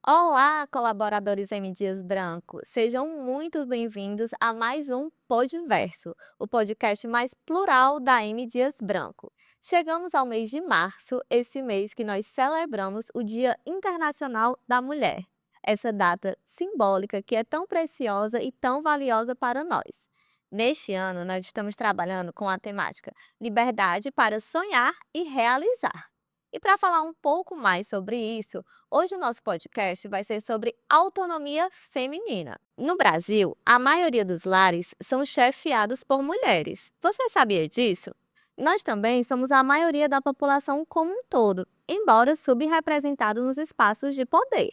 Olá, colaboradores M. Dias Branco. Sejam muito bem-vindos a mais um Podverso, o podcast mais plural da M. Dias Branco. Chegamos ao mês de março, esse mês que nós celebramos o Dia Internacional da Mulher. Essa data simbólica que é tão preciosa e tão valiosa para nós. Neste ano, nós estamos trabalhando com a temática Liberdade para sonhar e realizar. E para falar um pouco mais sobre isso, hoje o nosso podcast vai ser sobre autonomia feminina. No Brasil, a maioria dos lares são chefiados por mulheres. Você sabia disso? Nós também somos a maioria da população como um todo, embora subrepresentados nos espaços de poder.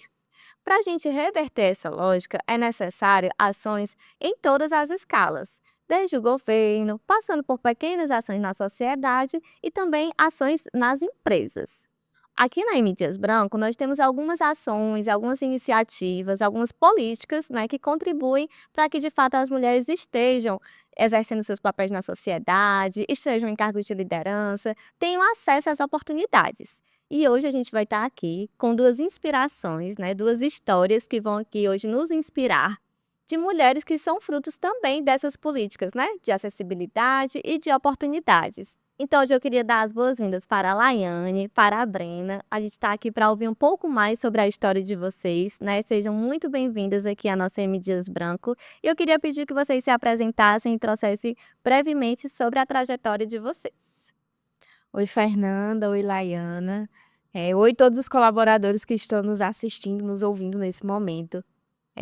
Para a gente reverter essa lógica, é necessário ações em todas as escalas, desde o governo, passando por pequenas ações na sociedade e também ações nas empresas. Aqui na M. Dias Branco, nós temos algumas ações, algumas iniciativas, algumas políticas, né, que contribuem para que, de fato, as mulheres estejam exercendo seus papéis na sociedade, estejam em cargos de liderança, tenham acesso às oportunidades. E hoje a gente vai estar aqui com duas inspirações, né, duas histórias que vão aqui hoje nos inspirar, de mulheres que são frutos também dessas políticas, né, de acessibilidade e de oportunidades. Então, hoje eu queria dar as boas-vindas para a Laiane, para a Brena. A gente está aqui para ouvir um pouco mais sobre a história de vocês, né? Sejam muito bem-vindas aqui à nossa M. Dias Branco. E eu queria pedir que vocês se apresentassem e trouxessem brevemente sobre a trajetória de vocês. Oi, Fernanda. Oi, Laiana. Oi, todos os colaboradores que estão nos assistindo, nos ouvindo nesse momento.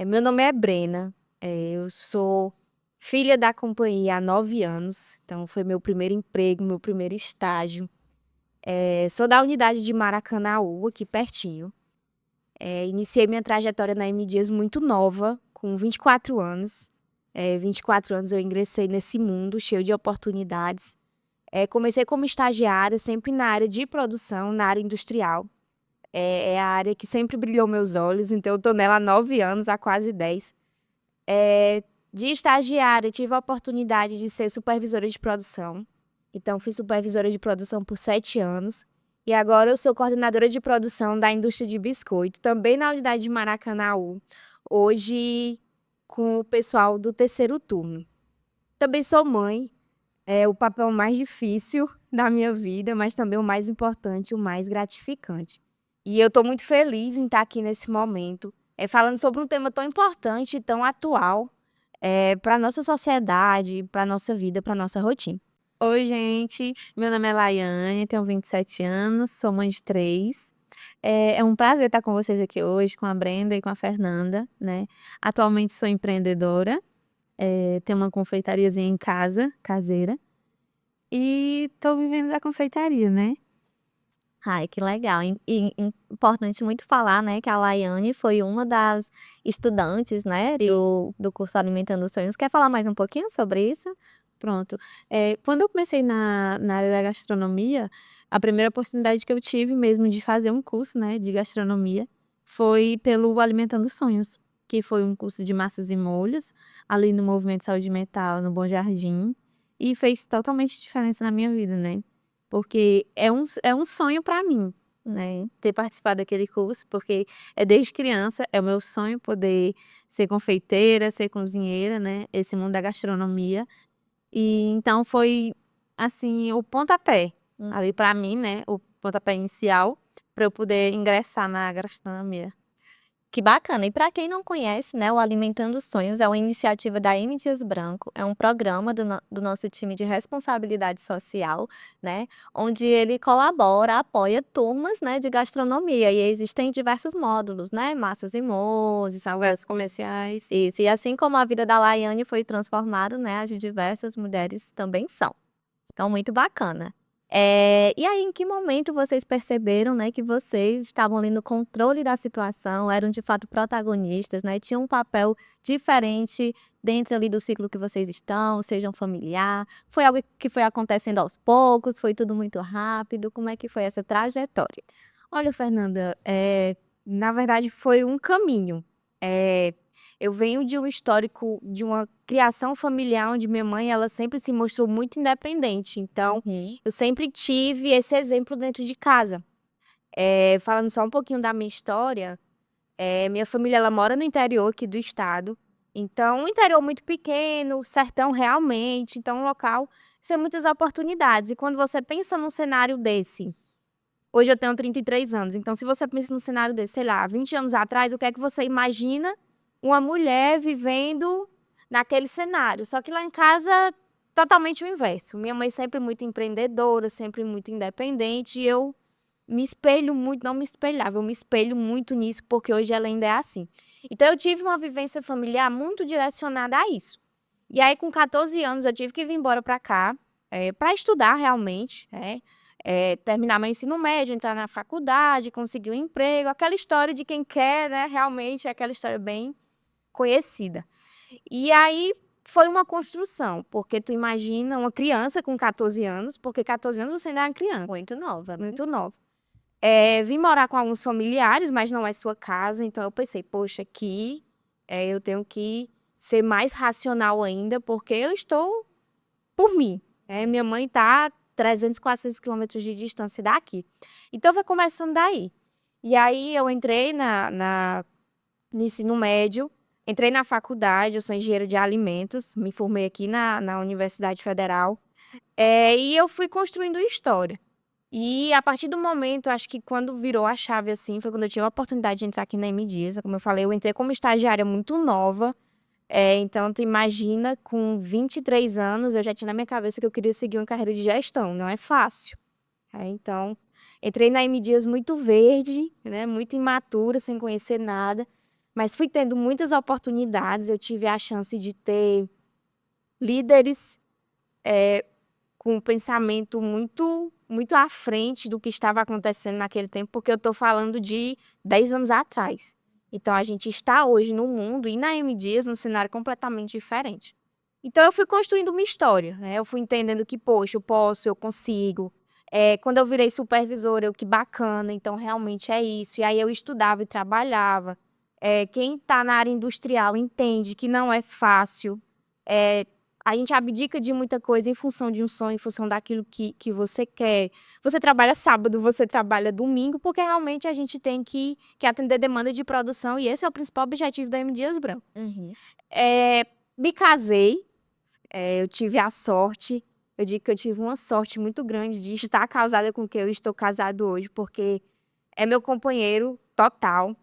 Meu nome é Brena. Eu sou filha da companhia há 9 anos, então foi meu primeiro emprego, meu primeiro estágio. Sou da unidade de Maracanaú, aqui pertinho. Iniciei minha trajetória na M Dias muito nova, com 24 anos. 24 anos eu ingressei nesse mundo cheio de oportunidades. Comecei como estagiária, sempre na área de produção, na área industrial. É a área que sempre brilhou meus olhos, então eu estou nela há 9 anos, há quase 10. De estagiária, tive a oportunidade de ser supervisora de produção. Então, fui supervisora de produção por 7 anos. E agora eu sou coordenadora de produção da indústria de biscoito, também na unidade de Maracanaú, hoje com o pessoal do terceiro turno. Também sou mãe, é o papel mais difícil da minha vida, mas também o mais importante, o mais gratificante. E eu estou muito feliz em estar aqui nesse momento, falando sobre um tema tão importante e tão atual para a nossa sociedade, para a nossa vida, para a nossa rotina. Oi, gente. Meu nome é Laiane, tenho 27 anos, sou mãe de três. É um prazer estar com vocês aqui hoje, com a Brenda e com a Fernanda, né? Atualmente sou empreendedora, tenho uma confeitariazinha em casa, caseira, e estou vivendo da confeitaria, né? Ai, que legal. Importante muito falar, né, que a Laiane foi uma das estudantes, né, do curso Alimentando os Sonhos. Quer falar mais um pouquinho sobre isso? Pronto. Quando eu comecei na área da gastronomia, a primeira oportunidade que eu tive mesmo de fazer um curso, né, de gastronomia, foi pelo Alimentando Sonhos, que foi um curso de massas e molhos, ali no Movimento Saúde Mental, no Bom Jardim, e fez totalmente diferença na minha vida, né? Porque é um sonho para mim, né, ter participado daquele curso, porque desde criança é o meu sonho poder ser confeiteira, ser cozinheira, né, esse mundo da gastronomia. E então foi, assim, o pontapé, ali para mim, né, o pontapé inicial para eu poder ingressar na gastronomia. Que bacana. E para quem não conhece, né, o Alimentando Sonhos é uma iniciativa da M. Dias Branco, é um programa do nosso time de responsabilidade social, né, onde ele colabora, apoia turmas, né, de gastronomia. E existem diversos módulos, né, massas e molhos, Salgados comerciais. isso. E assim como a vida da Laiane foi transformada, né, as de diversas mulheres também são. Então, muito bacana. E aí, em que momento vocês perceberam, né, que vocês estavam ali no controle da situação, eram de fato protagonistas, né, tinham um papel diferente dentro ali do ciclo que vocês estão, seja um familiar? Foi algo que foi acontecendo aos poucos? Foi tudo muito rápido? Como é que foi essa trajetória? Olha, Fernanda, na verdade foi um caminho. Eu venho de um histórico de uma criação familiar onde minha mãe, ela sempre se mostrou muito independente, então Uhum. eu sempre tive esse exemplo dentro de casa. Falando só um pouquinho da minha história, Minha família, ela mora no interior aqui do estado, então um interior muito pequeno, sertão realmente, então um local sem muitas oportunidades. E quando você pensa num cenário desse, hoje eu tenho 33 anos, então se você pensa num cenário desse, sei lá, 20 anos atrás, o que é que você imagina uma mulher vivendo naquele cenário? Só que lá em casa, totalmente o inverso. Minha mãe sempre muito empreendedora, sempre muito independente, e eu me espelho muito, não me espelhava, eu me espelho muito nisso, porque hoje ela ainda é assim. Então eu tive uma vivência familiar muito direcionada a isso. E aí, com 14 anos, eu tive que vir embora para cá, para estudar realmente, terminar meu ensino médio, entrar na faculdade, conseguir um emprego, aquela história de quem quer, né? Realmente, é aquela história bem conhecida. E aí foi uma construção, porque tu imagina uma criança com 14 anos, porque 14 anos você ainda é uma criança. Muito nova, né? Muito nova. Vim morar com alguns familiares, mas não é sua casa, então eu pensei, poxa, aqui eu tenho que ser mais racional ainda, porque eu estou por mim. Minha mãe está 300, 400 quilômetros de distância daqui. Então foi começando daí. E aí eu entrei no ensino médio, entrei na faculdade, eu sou engenheira de alimentos, me formei aqui na Universidade Federal, e eu fui construindo história. E a partir do momento, acho que quando virou a chave, assim, foi quando eu tive a oportunidade de entrar aqui na M. Dias. Como eu falei, eu entrei como estagiária muito nova. Então, tu imagina, com 23 anos, eu já tinha na minha cabeça que eu queria seguir uma carreira de gestão. Não é fácil. Então, entrei na M. Dias muito verde, né, muito imatura, sem conhecer nada. Mas fui tendo muitas oportunidades. Eu tive a chance de ter líderes com um pensamento muito muito à frente do que estava acontecendo naquele tempo, porque eu estou falando de 10 anos atrás. Então, a gente está hoje no mundo e na M. Dias num cenário completamente diferente. Então, eu fui construindo uma história, né? Eu fui entendendo que, poxa, eu posso, eu consigo. Quando eu virei supervisora, que bacana, então realmente é isso. E aí eu estudava e trabalhava. Quem está na área industrial entende que não é fácil. É, a gente abdica de muita coisa em função de um sonho, em função daquilo que você quer. Você trabalha sábado, você trabalha domingo, porque realmente a gente tem que atender demanda de produção, e esse é o principal objetivo da M. Dias Branco. Uhum. Me casei, eu tive a sorte, eu digo que eu tive uma sorte muito grande de estar casada com quem eu estou casado hoje, porque é meu companheiro total.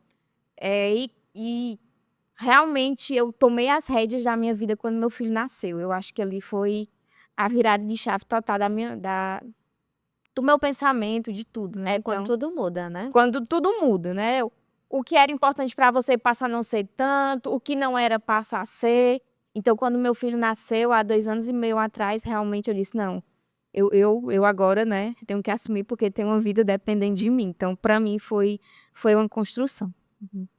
E realmente eu tomei as rédeas da minha vida quando meu filho nasceu. Eu acho que ali foi a virada de chave total do meu pensamento, de tudo, né? É quando Então, tudo muda, né? quando tudo muda, né? O que era importante para você passa a não ser tanto, o que não era passa a ser. Então, quando meu filho nasceu, há 2 anos e meio atrás, realmente eu disse, não, eu agora, né, tenho que assumir porque tem uma vida dependendo de mim. Então, para mim, foi uma construção.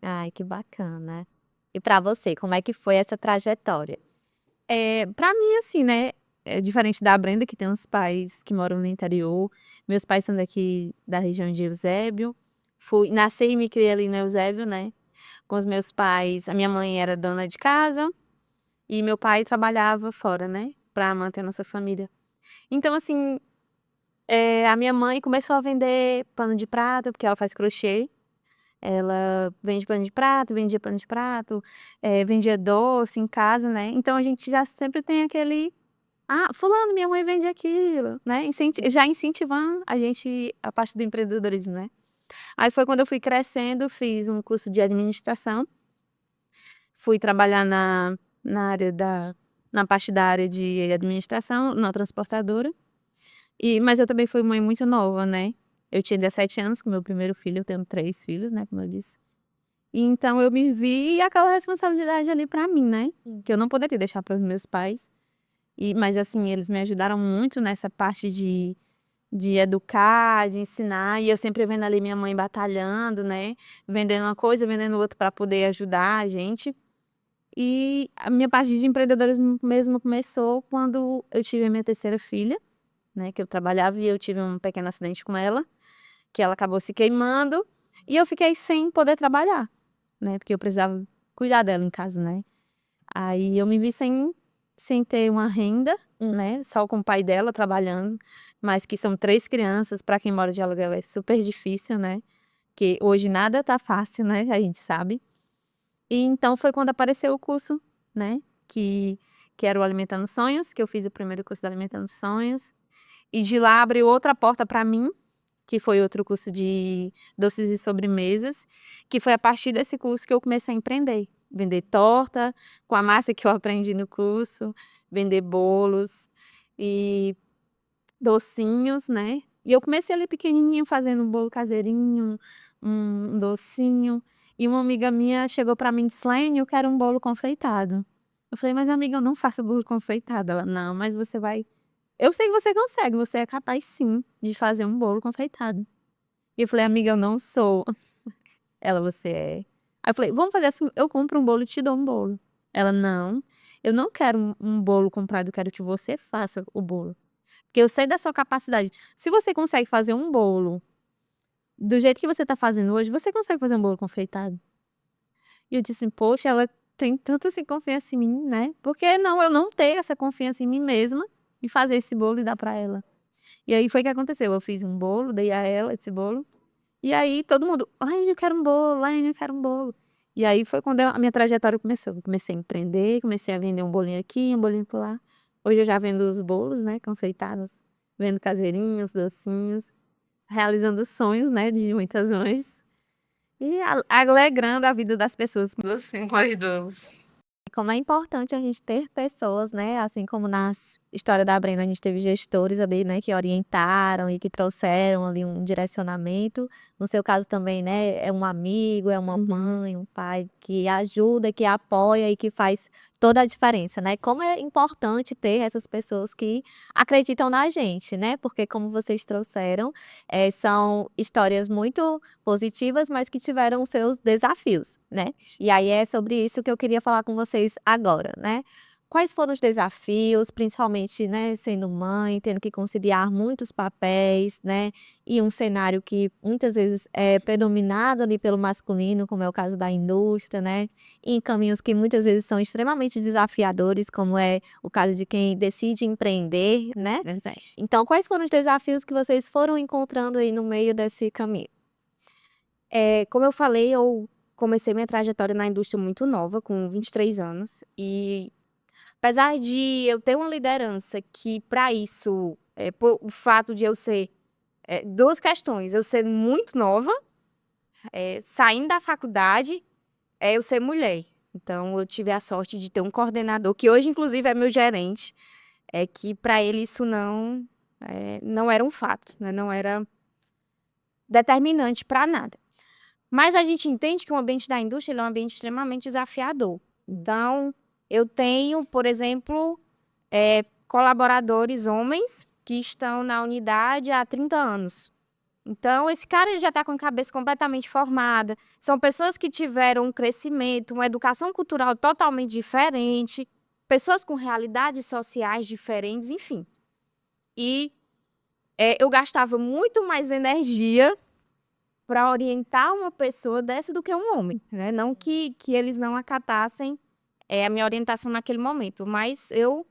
Ai, que bacana. E pra você, como é que foi essa trajetória? Pra mim, assim, né, é diferente da Brenda, que tem uns pais que moram no interior. Meus pais são daqui da região de Eusébio. Nasci e me criei ali no Eusébio, né, com os meus pais. A minha mãe era dona de casa e meu pai trabalhava fora, né, pra manter a nossa família. Então, assim, a minha mãe começou a vender pano de prato, porque ela faz crochê. Ela vende pano de prato, vendia pano de prato, vendia doce em casa, né. Então a gente já sempre tem aquele: "Ah, fulano, minha mãe vende aquilo", né, já incentivando a gente a parte do empreendedorismo, né. Aí foi quando eu fui crescendo, fiz um curso de administração, fui trabalhar na área da na parte da área de administração, numa transportadora. Mas eu também fui mãe muito nova, né. Eu tinha 17 anos com meu primeiro filho, eu tenho 3 filhos, né, como eu disse. E então eu me vi aquela responsabilidade ali pra mim, né, que eu não poderia deixar para os meus pais. Mas assim, eles me ajudaram muito nessa parte de educar, de ensinar, e eu sempre vendo ali minha mãe batalhando, né, vendendo uma coisa, vendendo outra para poder ajudar a gente. E a minha parte de empreendedorismo mesmo começou quando eu tive a minha terceira filha, né, que eu trabalhava e eu tive um pequeno acidente com ela, que ela acabou se queimando, e eu fiquei sem poder trabalhar, né, porque eu precisava cuidar dela em casa, né. Aí eu me vi sem ter uma renda, né, só com o pai dela trabalhando, mas que são 3 crianças, para quem mora de aluguel é super difícil, né. porque hoje nada tá fácil, né, a gente sabe. E então foi quando apareceu o curso, né, que era o Alimentando Sonhos, que eu fiz o primeiro curso do Alimentando Sonhos, e de lá abriu outra porta para mim, que foi outro curso de doces e sobremesas, que foi a partir desse curso que eu comecei a empreender. Vender torta, com a massa que eu aprendi no curso, vender bolos e docinhos, né. E eu comecei ali pequenininho fazendo um bolo caseirinho, um docinho, e uma amiga minha chegou pra mim e disse: "Laine, eu quero um bolo confeitado". Eu falei: "Mas amiga, eu não faço bolo confeitado". Ela: "Não, mas você vai eu sei que você consegue, você é capaz sim de fazer um bolo confeitado". E eu falei: "Amiga, eu não sou". Ela: "Você é". Aí eu falei: "Vamos fazer assim, eu compro um bolo e te dou um bolo". Ela: "Não, eu não quero um bolo comprado, eu quero que você faça o bolo, porque eu sei da sua capacidade. Se você consegue fazer um bolo do jeito que você tá fazendo hoje, você consegue fazer um bolo confeitado". E eu disse assim: "Poxa, ela tem tanta, assim, confiança em mim, né, por que não eu não ter essa confiança em mim mesma e fazer esse bolo e dar pra ela?". E aí foi o que aconteceu, eu fiz um bolo, dei a ela esse bolo, e aí todo mundo: "Laine, eu quero um bolo, Laine, eu quero um bolo". E aí foi quando a minha trajetória começou, eu comecei a empreender, comecei a vender um bolinho aqui, um bolinho acolá. Hoje eu já vendo os bolos, né, confeitados, vendo caseirinhos, docinhos, realizando sonhos, né, de muitas mães, e alegrando a vida das pessoas com docinho, com as doces. Como é importante a gente ter pessoas, né, assim como na história da Brenda, a gente teve gestores ali, né, que orientaram e que trouxeram ali um direcionamento. No seu caso também, né, é um amigo, é uma mãe, um pai que ajuda, que apoia e que faz toda a diferença, né. Como é importante ter essas pessoas que acreditam na gente, né, porque como vocês trouxeram, são histórias muito positivas, mas que tiveram os seus desafios, né. E aí é sobre isso que eu queria falar com vocês agora, né. Quais foram os desafios, principalmente, né, sendo mãe, tendo que conciliar muitos papéis, né, e um cenário que muitas vezes é predominado ali pelo masculino, como é o caso da indústria, né, e em caminhos que muitas vezes são extremamente desafiadores, como é o caso de quem decide empreender, né. Verdade. Então quais foram os desafios que vocês foram encontrando aí no meio desse caminho? Como eu falei, eu comecei minha trajetória na indústria muito nova, com 23 anos, e apesar de eu ter uma liderança que para isso, por o fato de eu ser 2 questões, eu ser muito nova, saindo da faculdade, eu ser mulher. Então eu tive a sorte de ter um coordenador, que hoje inclusive é meu gerente, que para ele isso não era um fato, né, não era determinante para nada. Mas a gente entende que o ambiente da indústria, ele é um ambiente extremamente desafiador. Então, eu tenho, por exemplo, colaboradores homens que estão na unidade há 30 anos. Então, esse cara ele já está com a cabeça completamente formada. São pessoas que tiveram um crescimento, uma educação cultural totalmente diferente, pessoas com realidades sociais diferentes, enfim. E eu gastava muito mais energia para orientar uma pessoa dessa do que um homem, né, não que eles não acatassem, a minha orientação naquele momento, mas eu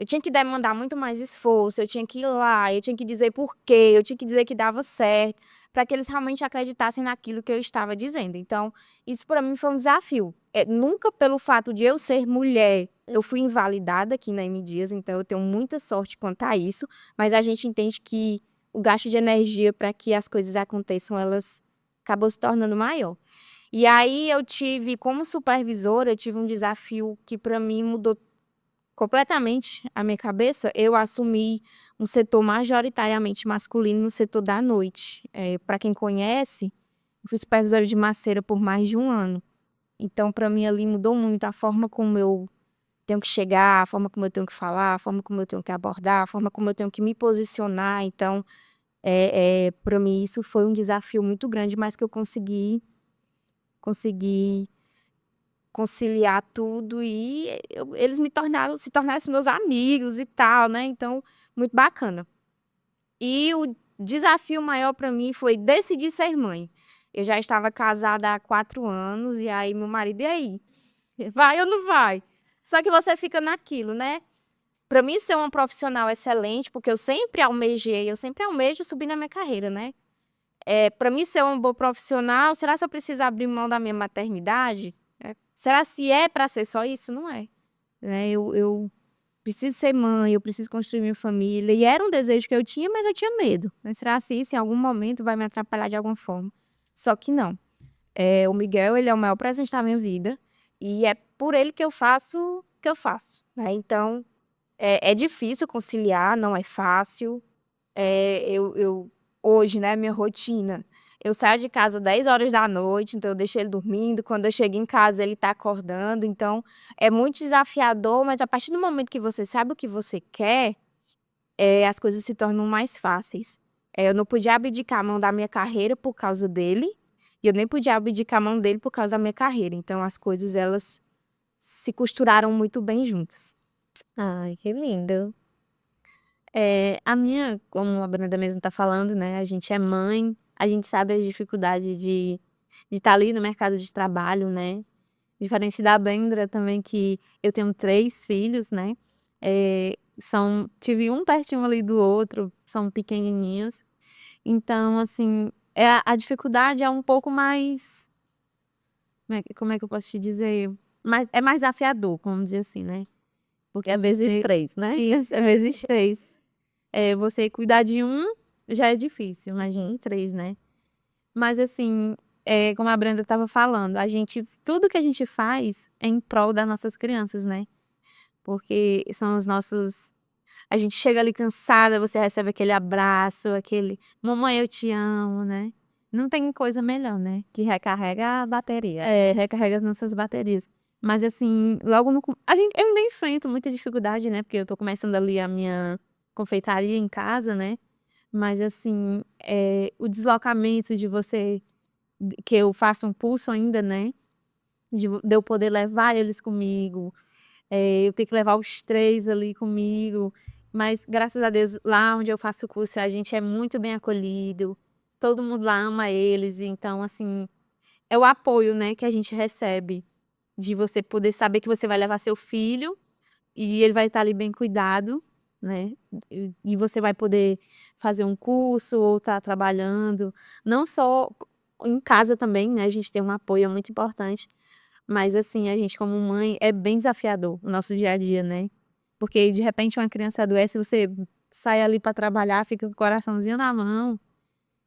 tinha que demandar muito mais esforço, eu tinha que ir lá, eu tinha que dizer porquê, eu tinha que dizer que dava certo, para que eles realmente acreditassem naquilo que eu estava dizendo. Então, isso para mim foi um desafio. Nunca pelo fato de eu ser mulher, eu fui invalidada aqui na M Dias, então eu tenho muita sorte quanto a isso, mas a gente entende que o gasto de energia para que as coisas aconteçam, elas acabou se tornando maior. E aí eu tive, como supervisora, eu tive um desafio que para mim mudou completamente a minha cabeça. Eu assumi um setor majoritariamente masculino no setor da noite. Para quem conhece, eu fui supervisora de maceira por mais de 1 ano. Então para mim ali mudou muito a forma como eu tenho que chegar, a forma como eu tenho que falar, a forma como eu tenho que abordar, a forma como eu tenho que me posicionar. Então para mim isso foi um desafio muito grande, mas que eu consegui conciliar tudo e eles se tornaram assim, meus amigos e tal, né, então muito bacana. E o desafio maior para mim foi decidir ser mãe. Eu já estava casada há 4 anos e aí meu marido: "E aí, vai ou não vai?". Só que você fica naquilo, né. Para mim ser uma profissional excelente, porque eu sempre almejo subir na minha carreira, né. Para mim ser uma boa profissional, será se eu preciso abrir mão da minha maternidade? Será se é para ser só isso? Não é, né, eu preciso ser mãe, eu preciso construir minha família, e era um desejo que eu tinha, mas eu tinha medo, né, será se isso em algum momento vai me atrapalhar de alguma forma? Só que não, o Miguel, ele é o maior presente da minha vida, e é por ele que eu faço, né, então, é difícil conciliar, não é fácil, eu hoje, né, minha rotina, eu saio de casa 10 horas da noite, então eu deixo ele dormindo, quando eu chego em casa ele tá acordando, então é muito desafiador, mas a partir do momento que você sabe o que você quer, as coisas se tornam mais fáceis. Eu não podia abdicar a mão da minha carreira por causa dele, e eu nem podia abdicar a mão dele por causa da minha carreira, então as coisas elas se costuraram muito bem juntas. Ai, que lindo. A minha, como a Brenda mesmo tá falando, né, a gente é mãe, a gente sabe as dificuldades de estar ali no mercado de trabalho, né. Diferente da Brenda também, que eu tenho 3 filhos, né, tive um pertinho ali do outro, são pequenininhos, então assim, a dificuldade é um pouco mais, como é que eu posso te dizer? É mais desafiador, vamos dizer assim, né, porque É vezes você 3, né? isso, é vezes 3. Você cuidar de um já é difícil, imagine 3, né. Mas assim, como a Brenda estava falando, tudo que a gente faz é em prol das nossas crianças, né. Porque são os nossos a gente chega ali cansada, você recebe aquele abraço, aquele: "Mamãe, eu te amo", né. Não tem coisa melhor, né. Que recarrega a bateria. Recarrega as nossas baterias. Mas assim, logo no co eu ainda enfrento muita dificuldade, né, porque eu tô começando ali a minha confeitaria em casa, né. Mas assim, o deslocamento de você que eu faço um curso ainda, né, de eu poder levar eles comigo, eu ter que levar os 3 ali comigo, mas graças a Deus lá onde eu faço o curso a gente é muito bem acolhido, todo mundo lá ama eles, então assim, é o apoio, né, que a gente recebe, de você poder saber que você vai levar seu filho e ele vai estar ali bem cuidado, né, e você vai poder fazer um curso ou estar trabalhando, não só em casa também, né, a gente tem um apoio, é muito importante, mas assim, a gente como mãe é bem desafiador o nosso dia a dia, né, porque de repente uma criança adoece, você sai ali para trabalhar, fica com o coraçãozinho na mão,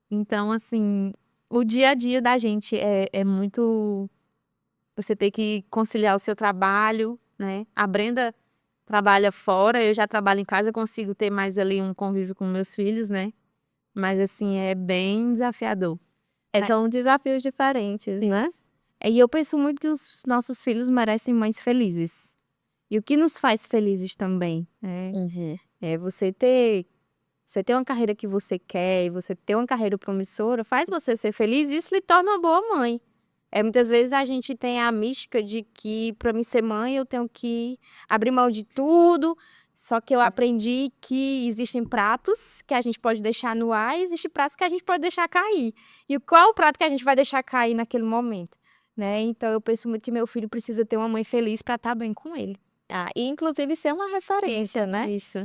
então assim, o dia a dia da gente é muito você ter que conciliar o seu trabalho, né. A Brenda trabalha fora, eu já trabalho em casa, eu consigo ter mais ali um convívio com meus filhos, né, mas assim, é bem desafiador. É, são desafios diferentes, né? Isso. E eu penso muito que os nossos filhos merecem mães felizes. E o que nos faz felizes também, né, Uhum. é você ter uma carreira que você quer e você ter uma carreira promissora, faz você ser feliz e isso lhe torna uma boa mãe. Muitas vezes a gente tem a mística de que para mim ser mãe eu tenho que abrir mão de tudo, só que eu aprendi que existem pratos que a gente pode deixar no ar e existem pratos que a gente pode deixar cair. E qual é o prato que a gente vai deixar cair naquele momento, né. Então eu penso muito que meu filho precisa ter uma mãe feliz para estar bem com ele. Ah, e inclusive ser uma referência, né? Isso.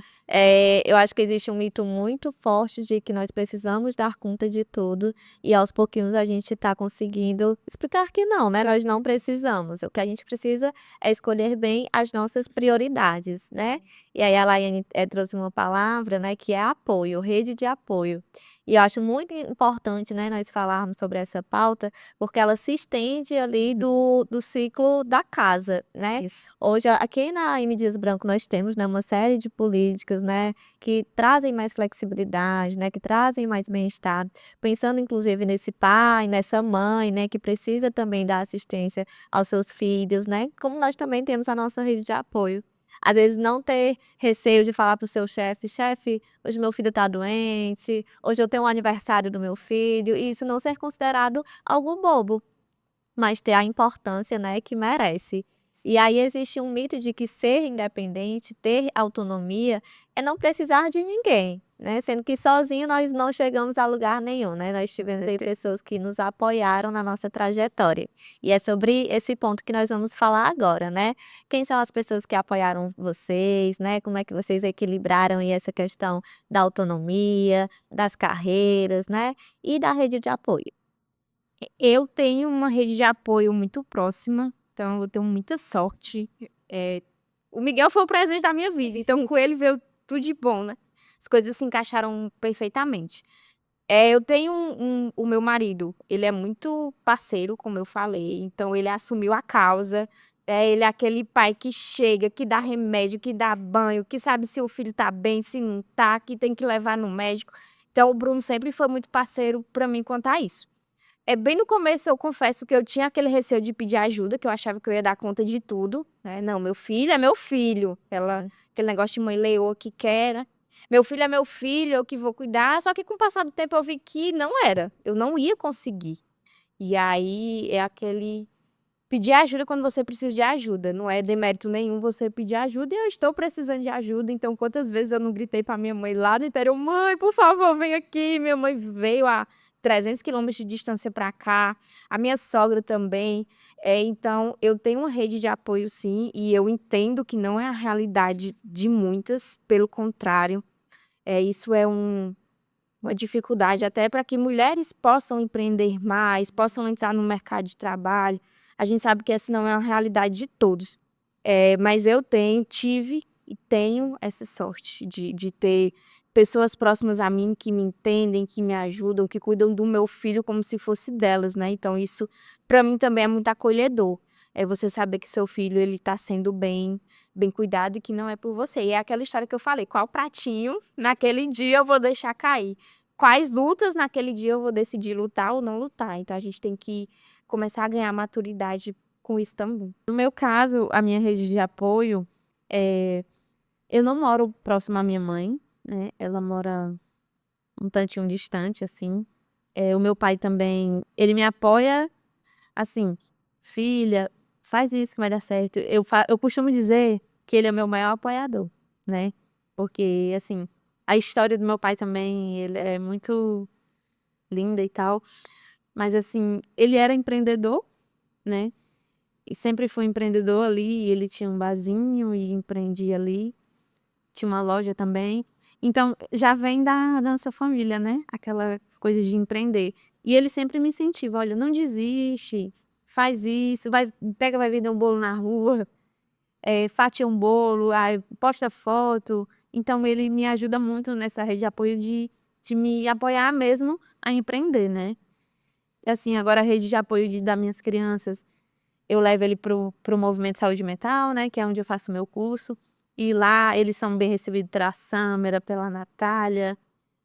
Eu acho que existe um mito muito forte de que nós precisamos dar conta de tudo e aos pouquinhos a gente está conseguindo explicar que não, né, nós não precisamos, o que a gente precisa é escolher bem as nossas prioridades, né. E aí a Laiane, trouxe uma palavra, né, que é apoio, rede de apoio. E eu acho muito importante, né, nós falarmos sobre essa pauta, porque ela se estende ali do ciclo da casa, né. Isso. Hoje, aqui na M. Dias Branco, nós temos, né, uma série de políticas, né, que trazem mais flexibilidade, né, que trazem mais bem-estar, pensando inclusive nesse pai, nessa mãe, né, que precisa também dar assistência aos seus filhos, né, como nós também temos a nossa rede de apoio. Às vezes não ter receio de falar para o seu chefe: "Chefe, hoje meu filho está doente, hoje eu tenho um aniversário do meu filho", e isso não ser considerado algo bobo, mas ter a importância, né, que merece. E aí existe um mito de que ser independente, ter autonomia, é não precisar de ninguém, né, sendo que sozinho nós não chegamos a lugar nenhum, né, nós tivemos aí pessoas que nos apoiaram na nossa trajetória. E é sobre esse ponto que nós vamos falar agora, né. Quem são as pessoas que apoiaram vocês, né, como é que vocês equilibraram aí essa questão da autonomia, das carreiras, né, e da rede de apoio? Eu tenho uma rede de apoio muito próxima, então eu tenho muita sorte. O Miguel foi o presente da minha vida, então com ele veio tudo de bom, né. As coisas se encaixaram perfeitamente. Eu tenho o meu marido, ele é muito parceiro, como eu falei, então ele assumiu a causa. Ele é aquele pai que chega, que dá remédio, que dá banho, que sabe se o filho tá bem, se não tá, que tem que levar no médico. Então o Bruno sempre foi muito parceiro para mim quanto a isso. Bem no começo eu confesso que eu tinha aquele receio de pedir ajuda, que eu achava que eu ia dar conta de tudo, né. "Não, meu filho é meu filho", aquele negócio de mãe leoa que quer, né. "Meu filho é meu filho, eu que vou cuidar", só que com o passar do tempo eu vi que não era, eu não ia conseguir. E aí é aquele pedir ajuda quando você precisa de ajuda, não é demérito nenhum você pedir ajuda e eu estou precisando de ajuda, então quantas vezes eu não gritei pra minha mãe lá no interior: "Mãe, por favor, vem aqui", minha mãe veio a 300 quilômetros de distância pra cá, a minha sogra também. Então eu tenho uma rede de apoio sim, e eu entendo que não é a realidade de muitas, pelo contrário, isso é uma dificuldade até para que mulheres possam empreender mais, possam entrar no mercado de trabalho. A gente sabe que essa não é a realidade de todos. Mas eu tive e tenho essa sorte de ter pessoas próximas a mim que me entendem, que me ajudam, que cuidam do meu filho como se fosse delas, né. Então isso para mim também é muito acolhedor. É você saber que seu filho ele está sendo bem cuidado e que não é por você. E é aquela história que eu falei, qual pratinho naquele dia eu vou deixar cair? Quais lutas naquele dia eu vou decidir lutar ou não lutar? Então a gente tem que começar a ganhar maturidade com isso também. No meu caso, a minha rede de apoio, eh, eu não moro próximo à minha mãe, né, ela mora um tantinho distante, assim. O meu pai também, ele me apoia, assim: "Filha, faz isso que vai dar certo". Eu costumo dizer que ele é meu maior apoiador, né, porque, assim, a história do meu pai também, ele é muito linda e tal, mas, assim, ele era empreendedor, né, e sempre foi empreendedor ali, ele tinha um barzinho e empreendia ali, tinha uma loja também. Então, já vem da nossa família, né, aquela coisa de empreender. E ele sempre me incentiva: "Olha, não desiste, faz isso, vai vender um bolo na rua, fatia um bolo, ai, posta foto". Então ele me ajuda muito nessa rede de apoio de me apoiar mesmo a empreender, né. Assim, agora a rede de apoio das minhas crianças, eu levo ele pro Movimento Saúde Mental, né, que é onde eu faço o meu curso, e lá eles são bem recebidos pela Sâmara, pela Natália,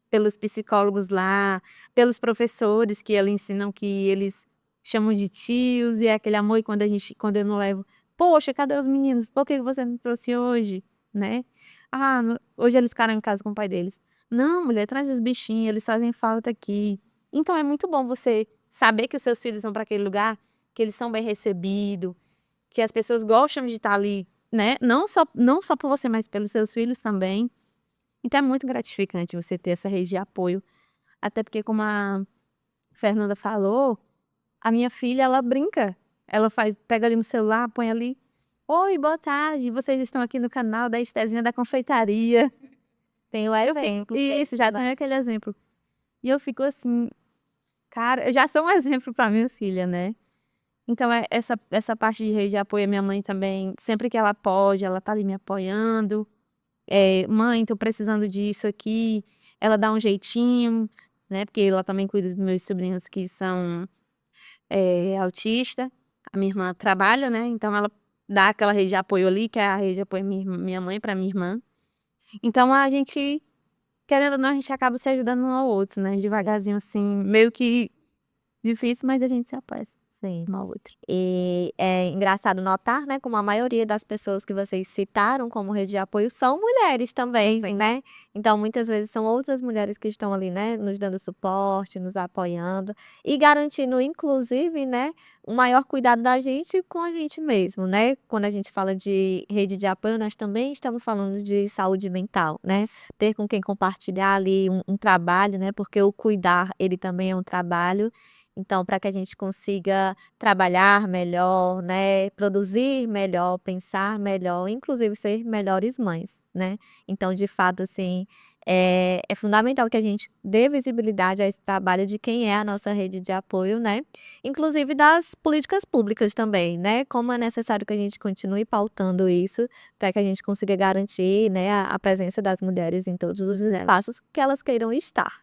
pelos psicólogos lá, pelos professores que ali ensinam, que eles chamam de tios, e é aquele amor. E quando eu não levo: "Poxa, cadê os meninos? Por que você não trouxe hoje?", né. "Ah, hoje eles ficaram em casa com o pai deles". "Não, mulher, traz os bichinhos, eles fazem falta aqui". Então é muito bom você saber que os seus filhos vão para aquele lugar, que eles são bem recebidos, que as pessoas gostam de estar ali, né, não só por você, mas pelos seus filhos também. Então é muito gratificante você ter essa rede de apoio, até porque, como a Fernanda falou, a minha filha, ela brinca, ela pega ali no celular, põe ali: "Oi, boa tarde, vocês estão aqui no canal da Estezinha da Confeitaria". Tem o Eu fico exemplo. isso, já tem aquele exemplo. E eu fico assim: "Cara, eu já sou um exemplo para minha filha, né". Então essa parte de rede de apoio, a minha mãe também, sempre que ela pode, ela tá ali me apoiando. "Mãe, tô precisando disso aqui", ela dá um jeitinho, né, porque ela também cuida dos meus sobrinhos que são, autista. A minha irmã trabalha, né, então ela dá aquela rede de apoio ali, que é a rede de apoio minha mãe para minha irmã. Então a gente, querendo ou não, a gente acaba se ajudando um ao outro, né, devagarzinho, assim, meio que difícil, mas a gente se apoia. Sim. uma outra. E é engraçado notar, né, como a maioria das pessoas que vocês citaram como rede de apoio são mulheres também, né? Então, muitas vezes são outras mulheres que estão ali, né, nos dando suporte, nos apoiando e garantindo, inclusive, né, um maior cuidado da gente com a gente mesmo, né? Quando a gente fala de rede de apoio, nós também estamos falando de saúde mental, né? Ter com quem compartilhar ali um trabalho, né? Porque o cuidar, ele também é um trabalho. Então, para que a gente consiga trabalhar melhor, né, produzir melhor, pensar melhor, inclusive ser melhores mães, né. Então, de fato, assim, é fundamental que a gente dê visibilidade a esse trabalho de quem é a nossa rede de apoio, né, inclusive das políticas públicas também, né, como é necessário que a gente continue pautando isso, para que a gente consiga garantir, né, a presença das mulheres em todos os espaços que elas queiram estar.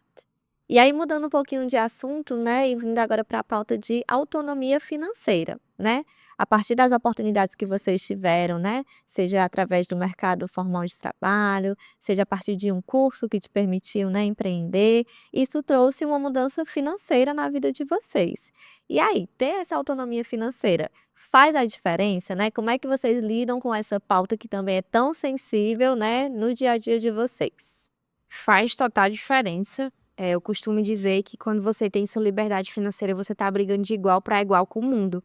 E aí mudando um pouquinho de assunto, né, e vindo agora para a pauta de autonomia financeira, né. A partir das oportunidades que vocês tiveram, né, seja através do mercado formal de trabalho, seja a partir de um curso que te permitiu, né, empreender, isso trouxe uma mudança financeira na vida de vocês. E aí, ter essa autonomia financeira faz a diferença, né? Como é que vocês lidam com essa pauta que também é tão sensível, né, no dia a dia de vocês? Faz total diferença. Eu costumo dizer que quando você tem sua liberdade financeira, você tá brigando de igual para igual com o mundo.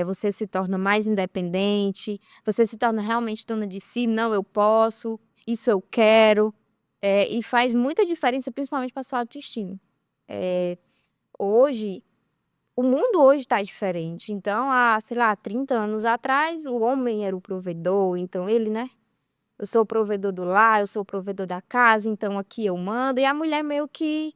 Você se torna mais independente, você se torna realmente dona de si: "Não, eu posso, isso eu quero", e faz muita diferença, principalmente para sua autoestima. Eh, Hoje o mundo hoje tá diferente, então há, sei lá, 30 anos atrás, o homem era o provedor, então ele, né, eu sou o provedor do lar, eu sou o provedor da casa, então aqui eu mando, e a mulher meio que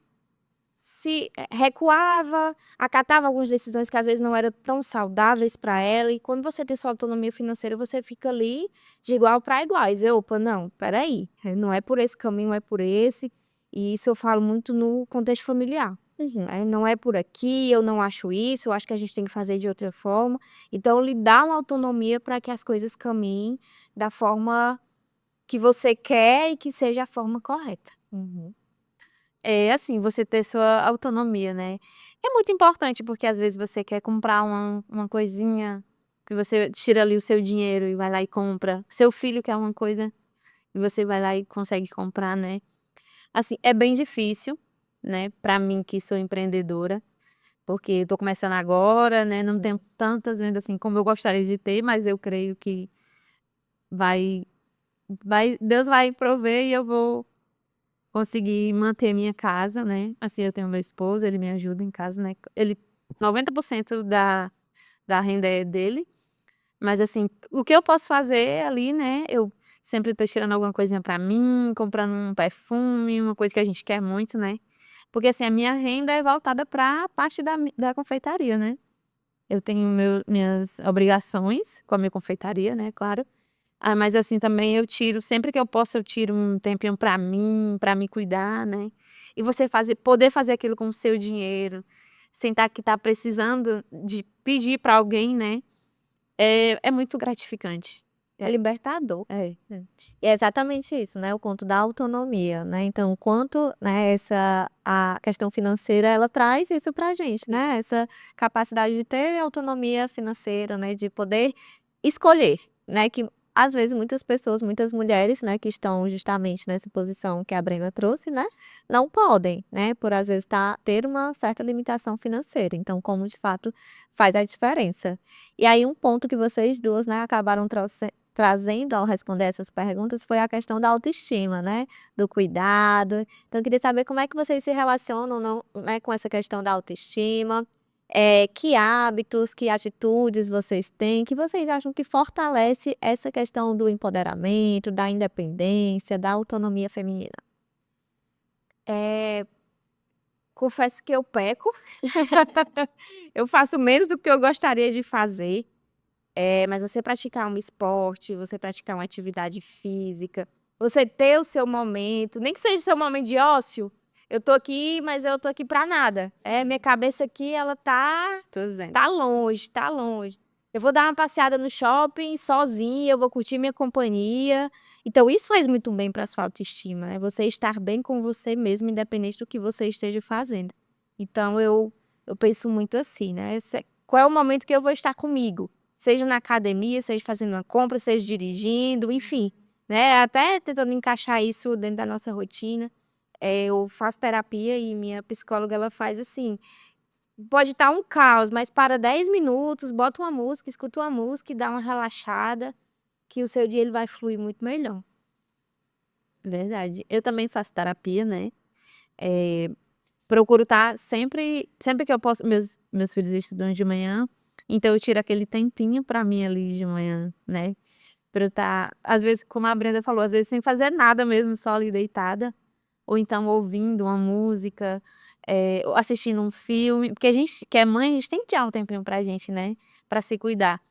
recuava, acatava algumas decisões que às vezes não eram tão saudáveis para ela, e quando você tem sua autonomia financeira, você fica ali de igual para igual, e dizer: "Opa, não, espera aí, não é por esse caminho, é por esse", e isso eu falo muito no contexto familiar. Uhum. Não é por aqui, eu não acho isso, eu acho que a gente tem que fazer de outra forma. Então lhe dá uma autonomia para que as coisas caminhem da forma que você quer e que seja a forma correta. Uhum. É, assim, você ter sua autonomia, né. É muito importante, porque às vezes você quer comprar uma coisinha, que você tira ali o seu dinheiro e vai lá e compra. Seu filho quer uma coisa, e você vai lá e consegue comprar, né. Assim, é bem difícil, né, pra mim que sou empreendedora, porque eu tô começando agora, né, não tenho tantas vendas assim como eu gostaria de ter, mas eu creio que vai Deus vai prover e eu vou conseguir manter minha casa, né, assim, eu tenho meu esposo, ele me ajuda em casa, né, ele 90% da renda é dele, mas assim, o que eu posso fazer ali, né, eu sempre tô tirando alguma coisinha pra mim, comprando um perfume, uma coisa que a gente quer muito, né, porque assim, a minha renda é voltada pra parte da confeitaria, né. Eu tenho minhas obrigações com a minha confeitaria, né, claro. Mas assim também eu tiro sempre que eu posso eu tiro um tempinho pra me cuidar, né. E você poder fazer aquilo com o seu dinheiro, sem estar que tá precisando de pedir pra alguém, né, é muito gratificante. É libertador. É, é. E é exatamente isso, né, o conto da autonomia, né, então o quanto, né, a questão financeira ela traz isso pra gente, né, essa capacidade de ter autonomia financeira, né, de poder escolher, né, que às vezes muitas pessoas, muitas mulheres, né, que estão justamente nessa posição que a Brenda trouxe, né, não podem, né, por às vezes ter uma certa limitação financeira, então como de fato faz a diferença. E aí um ponto que vocês duas, né, acabaram trazendo ao responder essas perguntas foi a questão da autoestima, né, do cuidado. Então eu queria saber como é que vocês se relacionam, não, né, com essa questão da autoestima, que hábitos, que atitudes vocês têm, que vocês acham que fortalece essa questão do empoderamento, da independência, da autonomia feminina? Eh, Confesso que eu peco. Eu faço menos do que eu gostaria de fazer. Mas você praticar um esporte, você praticar uma atividade física, você ter o seu momento, nem que seja seu momento de ócio, eu tô aqui, mas eu tô aqui pra nada. Minha cabeça aqui ela Tô dizendo. tá longe, tá longe. Eu vou dar uma passeada no shopping sozinha, eu vou curtir minha companhia. Então isso faz muito bem pra sua autoestima, né, você estar bem com você mesmo, independente do que você esteja fazendo. Então eu penso muito assim, né, qual é o momento que eu vou estar comigo, seja na academia, seja fazendo uma compra, seja dirigindo, enfim, né, até tentando encaixar isso dentro da nossa rotina. Eu faço terapia e minha psicóloga ela faz assim, pode estar um caos, mas para 10 minutos, bota uma música, escuta uma música e dá uma relaxada, que o seu dia ele vai fluir muito melhor. Verdade. Eu também faço terapia, né? Eh, Procuro estar sempre que eu posso, meus filhos estudam de manhã, então eu tiro aquele tempinho pra mim ali de manhã, né? Pra eu estar, às vezes, como a Brenda falou, às vezes sem fazer nada mesmo, só ali deitada, ou então ouvindo uma música, ou assistindo um filme, porque a gente que é mãe, a gente tem que tirar um tempinho pra gente, né, pra se cuidar.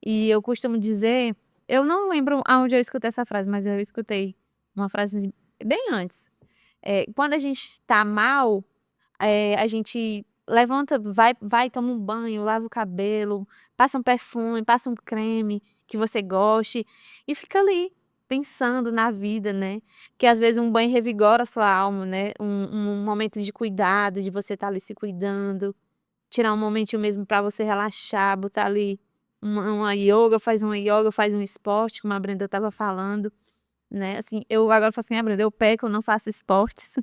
E eu costumo dizer, eu não lembro aonde eu escutei essa frase, mas eu escutei uma frase bem antes, quando a gente tá mal, a gente levanta, vai, toma um banho, lava o cabelo, passa um perfume, passa um creme que você goste e fica ali pensando na vida, né. Que às vezes um banho revigora a sua alma, né, um momento de cuidado, de você estar ali se cuidando, tirar um momentinho mesmo para você relaxar, botar ali uma yoga, faz um esporte, como a Brenda estava falando, né. Assim, eu agora falo assim: "Ah, Brenda, eu peco, eu não faço esportes".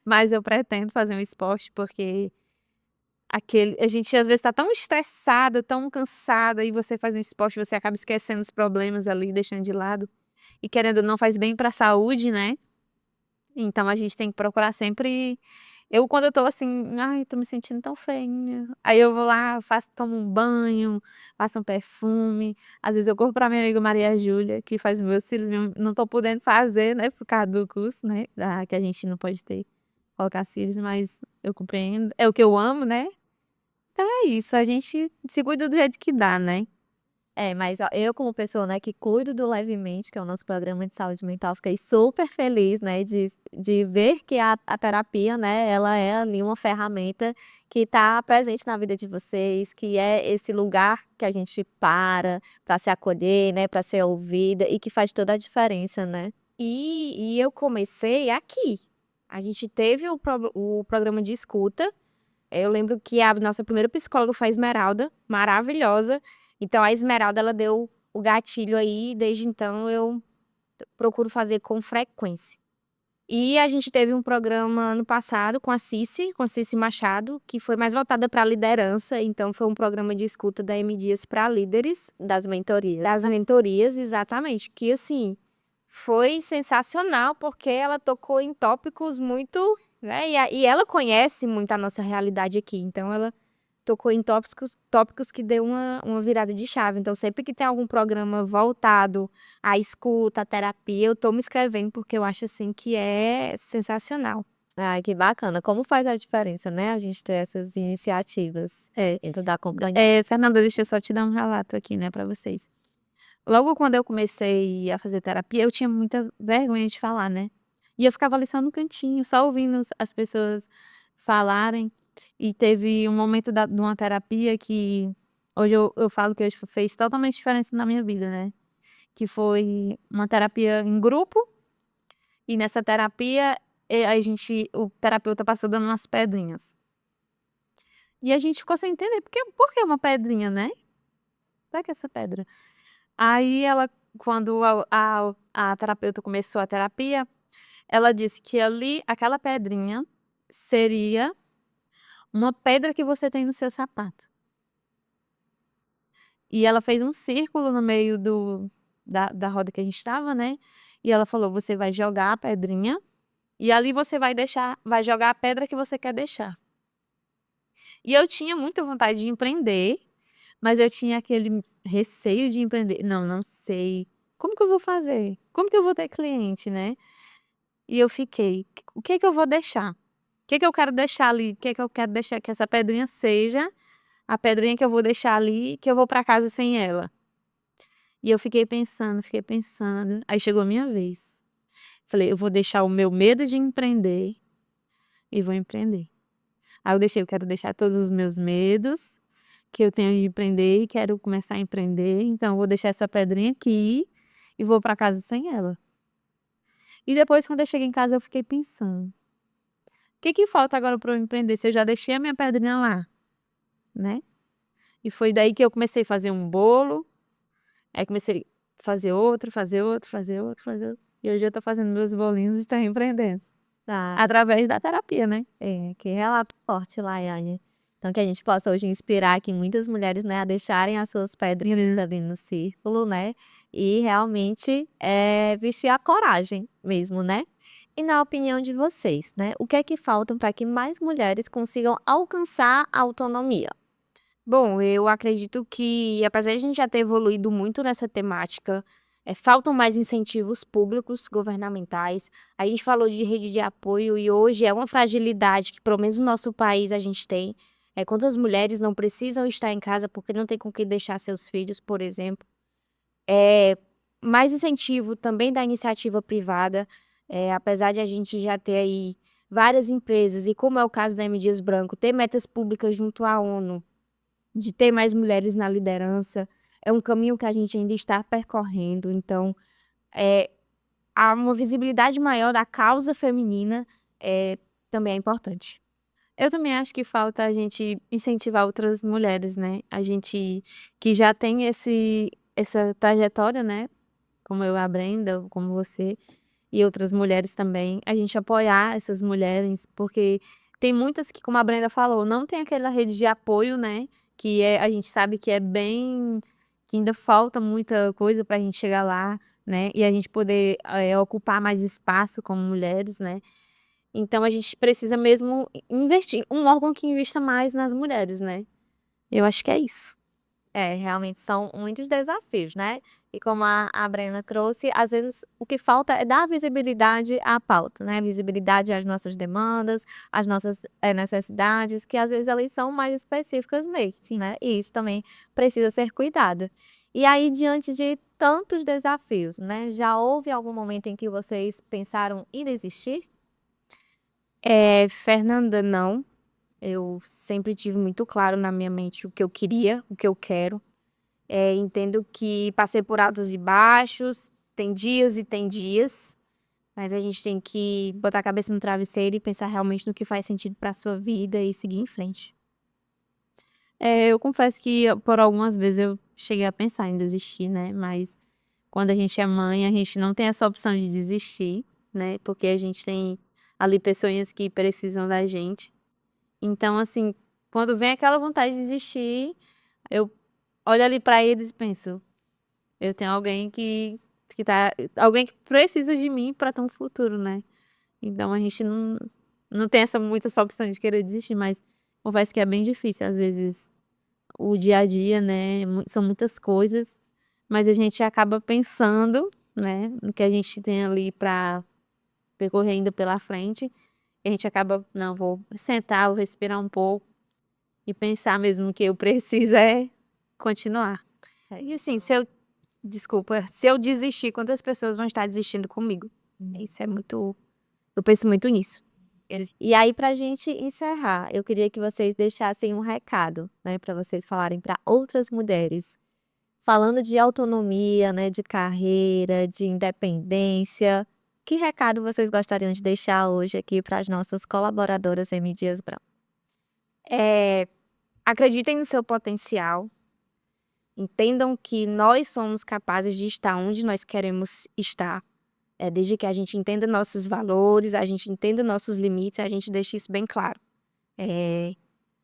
Mas eu pretendo fazer um esporte, porque a gente às vezes está tão estressada, tão cansada, e você faz um esporte, você acaba esquecendo os problemas ali, deixando de lado, e querendo ou não faz bem para a saúde, né. Então a gente tem que procurar sempre, eu quando eu tô assim: "Ai, tô me sentindo tão feinha", aí eu vou lá, tomo um banho, passo um perfume, às vezes eu corro pra minha amiga Maria Júlia, que faz meus cílios, não tô podendo fazer, né, por causa do curso, né, que a gente não pode colocar cílios, mas eu compreendo, é o que eu amo, né. Então é isso, a gente se cuida do jeito que dá, né. Mas ó, eu como pessoa, né, que cuido do Levemente, que é o nosso programa de saúde mental, fiquei super feliz, né, de ver que a terapia, né, ela é ali uma ferramenta que está presente na vida de vocês, que é esse lugar que a gente para se acolher, né, para ser ouvida e que faz toda a diferença, né. E eu comecei aqui. A gente teve o programa de escuta. Eu lembro que a nossa primeira psicóloga foi a Esmeralda, maravilhosa. Então a Esmeralda ela deu o gatilho aí, desde então eu procuro fazer com frequência. E a gente teve um programa ano passado com a Cici Machado, que foi mais voltada para liderança, então foi um programa de escuta da M Dias para líderes, Das mentorias. das mentorias, exatamente, que assim, foi sensacional, porque ela tocou em tópicos muito, né, e ela conhece muito a nossa realidade aqui, então ela tocou em tópicos que deu uma virada de chave. Então sempre que tem algum programa voltado à escuta, à terapia, eu tô me inscrevendo, porque eu acho, assim, que é sensacional. Ai, que bacana. Como faz a diferença, né, a gente ter essas iniciativas É. dentro da comunidade. Fernanda, deixa eu só te dar um relato aqui, né, pra vocês. Logo quando eu comecei a fazer terapia, eu tinha muita vergonha de falar, né. E eu ficava ali só no cantinho, só ouvindo as pessoas falarem. E teve um momento de uma terapia que hoje eu falo que hoje fez totalmente diferença na minha vida, né. Que foi uma terapia em grupo, e nessa terapia, o terapeuta passou dando umas pedrinhas. E a gente ficou sem entender, por que uma pedrinha, né? Pra que essa pedra? Aí ela, quando a terapeuta começou a terapia, ela disse que ali, aquela pedrinha, seria uma pedra que você tem no seu sapato. E ela fez um círculo no meio da roda que a gente estava, né, e ela falou: "Você vai jogar a pedrinha, e ali você vai jogar a pedra que você quer deixar". E eu tinha muita vontade de empreender, mas eu tinha aquele receio de empreender. "Não, não sei. Como que eu vou fazer? Como que eu vou ter cliente, né?". E eu fiquei: "O que que eu vou deixar? O que que eu quero deixar ali? O que que eu quero deixar que essa pedrinha seja a pedrinha que eu vou deixar ali, que eu vou para casa sem ela?". E eu fiquei pensando, aí chegou a minha vez. Falei: "Eu vou deixar o meu medo de empreender e vou empreender". Aí eu quero deixar todos os meus medos que eu tenho de empreender e quero começar a empreender, então eu vou deixar essa pedrinha aqui e vou para casa sem ela. E depois, quando eu cheguei em casa, eu fiquei pensando: "O que que falta agora para eu empreender, se eu já deixei a minha pedrinha lá?", né. E foi daí que eu comecei a fazer um bolo, aí comecei a fazer outro, fazer outro, fazer outro, fazer outro. E hoje eu tô fazendo meus bolinhos e estou empreendendo. Tá. Através da terapia, né? Que relato forte, Laiane. Então, que a gente possa hoje inspirar aqui muitas mulheres, né, a deixarem as suas pedrinhas ali no círculo, né, e realmente vestir a coragem mesmo, né? E na opinião de vocês, né, o que é que falta para que mais mulheres consigam alcançar a autonomia? Bom, eu acredito que, apesar de a gente já ter evoluído muito nessa temática, faltam mais incentivos públicos, governamentais. A gente falou de rede de apoio e hoje é uma fragilidade que, pelo menos no nosso país, a gente tem. Quantas mulheres não precisam estar em casa porque não tem com quem deixar seus filhos, por exemplo. Mais incentivo também da iniciativa privada, apesar de a gente já ter aí várias empresas, e como é o caso da M. Dias Branco, ter metas públicas junto à ONU, de ter mais mulheres na liderança, é um caminho que a gente ainda está percorrendo. Então, há uma visibilidade maior da causa feminina, também é importante. Eu também acho que falta a gente incentivar outras mulheres, né? A gente que já tem essa trajetória, né? Como eu, a Brenda, como você e outras mulheres também, a gente apoiar essas mulheres, porque tem muitas que, como a Brenda falou, não tem aquela rede de apoio, né? A gente sabe que é bem, que ainda falta muita coisa para a gente chegar lá, né? E a gente poder ocupar mais espaço como mulheres, né? Então a gente precisa mesmo investir, um órgão que invista mais nas mulheres, né? Eu acho que é isso. Realmente são muitos desafios, né? E como a Brena trouxe, às vezes o que falta é dar visibilidade à pauta, né? Visibilidade às nossas demandas, às nossas necessidades, que às vezes elas são mais específicas mesmo, né? E isso também precisa ser cuidado. E aí, diante de tantos desafios, né? Já houve algum momento em que vocês pensaram em desistir? Fernanda, não. Eu sempre tive muito claro na minha mente o que eu queria, o que eu quero. Entendo que passei por altos e baixos, tem dias e tem dias, mas a gente tem que botar a cabeça no travesseiro e pensar realmente no que faz sentido para a sua vida e seguir em frente. Eu confesso que por algumas vezes eu cheguei a pensar em desistir, né? Mas quando a gente é mãe, a gente não tem essa opção de desistir, né? Porque a gente tem ali pessoas que precisam da gente. Então, assim, quando vem aquela vontade de desistir, eu olho ali para eles e penso, eu tenho alguém alguém que precisa de mim para ter um futuro, né? Então a gente não tem muita essa opção de querer desistir, mas confesso que é bem difícil às vezes o dia a dia, né? São muitas coisas, mas a gente acaba pensando, né, no que a gente tem ali para percorrer ainda pela frente. E a gente acaba, não, vou sentar, vou respirar um pouco e pensar mesmo que eu preciso é continuar. E assim, se eu desistir, quantas pessoas vão estar desistindo comigo? Isso é muito. Eu penso muito nisso. E aí, para a gente encerrar, eu queria que vocês deixassem um recado, né, para vocês falarem para outras mulheres, falando de autonomia, né, de carreira, de independência. Que recado vocês gostariam de deixar hoje aqui para as nossas colaboradoras M. Dias Branco? Acreditem no seu potencial. Entendam que nós somos capazes de estar onde nós queremos estar. Desde que a gente entenda nossos valores, a gente entenda nossos limites, a gente deixe isso bem claro.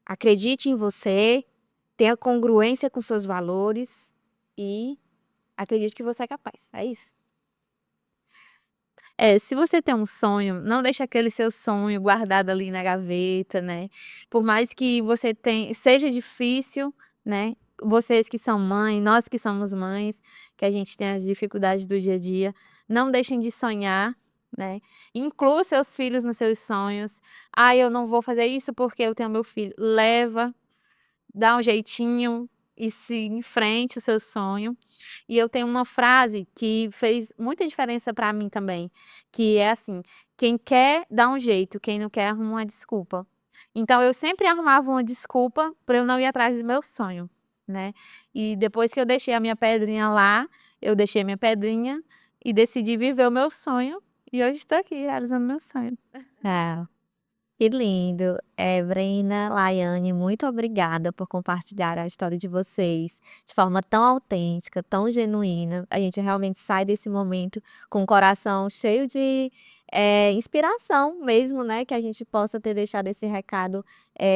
Acredite em você, tenha congruência com seus valores e acredite que você é capaz. É isso. Se você tem um sonho, não deixe aquele seu sonho guardado ali na gaveta, né? Por mais que seja difícil, né? Vocês que são mães, nós que somos mães, que a gente tem as dificuldades do dia a dia, não deixem de sonhar, né? Inclua seus filhos nos seus sonhos. Ah, eu não vou fazer isso porque eu tenho meu filho. Leva, dá um jeitinho e se em frente o seu sonho. E eu tenho uma frase que fez muita diferença para mim também, que é assim: quem quer dá um jeito, quem não quer arruma uma desculpa. Então eu sempre arrumava uma desculpa para eu não ir atrás do meu sonho, né? E depois que eu deixei a minha pedrinha lá, eu deixei a minha pedrinha e decidi viver o meu sonho. E hoje estou aqui realizando meu sonho. É. Que lindo. Brena, Laiane, muito obrigada por compartilhar a história de vocês de forma tão autêntica, tão genuína. A gente realmente sai desse momento com o coração cheio de, inspiração mesmo, né, que a gente possa ter deixado esse recado,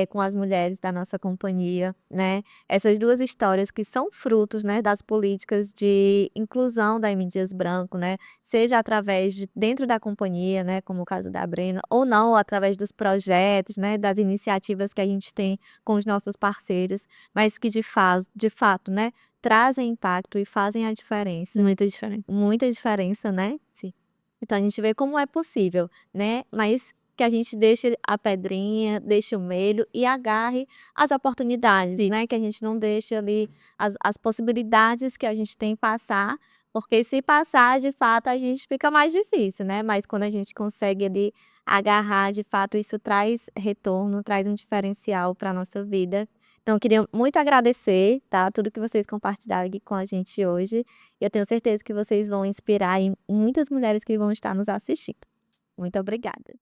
com as mulheres da nossa companhia, né. Essas 2 histórias que são frutos, né, das políticas de inclusão da M. Dias Branco, né, seja através de dentro da companhia, né, como o caso da Brena, ou não, através dos projetos, né, das iniciativas que a gente tem com os nossos parceiros, mas que de fato, né, trazem impacto e fazem a diferença, Muita diferença. muita diferença, né. Sim. Então a gente vê como é possível, né, mas que a gente deixe a pedrinha, deixe o medo e agarre as oportunidades, né, Isso. que a gente não deixe ali as possibilidades que a gente tem passar, porque se passar, de fato, a gente fica mais difícil, né, mas quando a gente consegue ali agarrar, de fato, isso traz retorno, traz um diferencial para a nossa vida. Então eu queria muito agradecer, tá, tudo que vocês compartilharam aqui com a gente hoje. Eu tenho certeza que vocês vão inspirar aí muitas mulheres que vão estar nos assistindo. Muito obrigada.